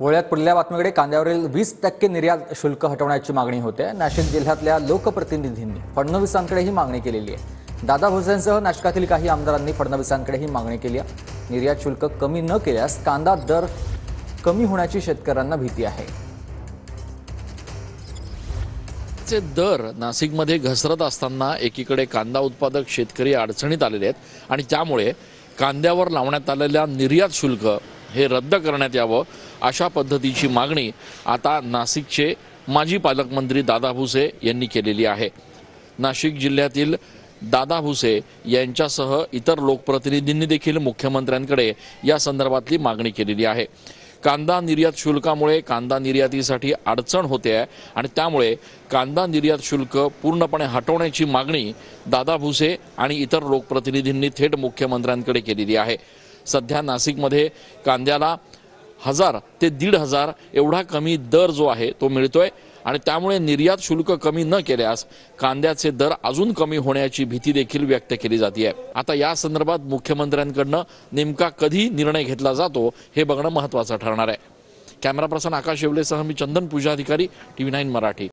वळ्यात पुढल्या बातमीकडे कांद्यावरील 20% निर्यात शुल्क हटवण्याची मागणी होते। नाशिक जिल्ह्यातल्या लोकप्रतिनिधींनी फडणवीसांकडे ही मागणी केलेली आहे। दादा भुसेंसह नाशिकातील काही आमदारांनी फडणवीसांकडे ही मागणी केली आहे। निर्यात शुल्क कमी न केल्यास कांदा दर कमी होण्याची शेतकऱ्यांना भीती आहे। चे दर नाशिकमध्ये घसरत असताना एकीकडे कांदा उत्पादक शेतकरी अडचणीत आलेले आहेत आणि त्यामुळे कांद्यावर लावण्यात आलेल्या निर्यात शुल्क हे रद्द करण्यात यावं अशा पद्धतीची मागणी आता नाशिकचे माजी पालकमंत्री दादा भुसे यांनी केलेली आहे। नाशिक जिल्ह्यातील दादा भुसे यांच्यासह इतर लोकप्रतिनिधींनी देखील मुख्यमंत्र्यांकडे या संदर्भातली मागणी केलेली आहे। कांदा निर्यात शुल्कामुळे कांदा निर्यातीसाठी अडचण होते आहे आणि त्यामुळे कांदा निर्यात शुल्क पूर्णपणे हटवण्याची मागणी दादा भुसे आणि इतर लोकप्रतिनिधींनी थेट मुख्यमंत्र्यांकडे केलेली आहे। सध्या नाशिकमध्ये कांद्याला 1000 ते 1500 एवढा कमी दर जो आहे तो मिळतोय आणि त्यामुळे निर्यात शुल्क कमी न केल्यास कांद्याचे दर अजून कमी होण्याची भीती देखील व्यक्त केली जाते आहे। आता या संदर्भात मुख्यमंत्र्यांकडून नेमका कधी निर्णय घेतला जातो हे बघणं महत्त्वाचं ठरणार आहे। कॅमेरा पर्सन आकाश येवलेसह मी चंदन पूजाधिकारी, TV9 मराठी।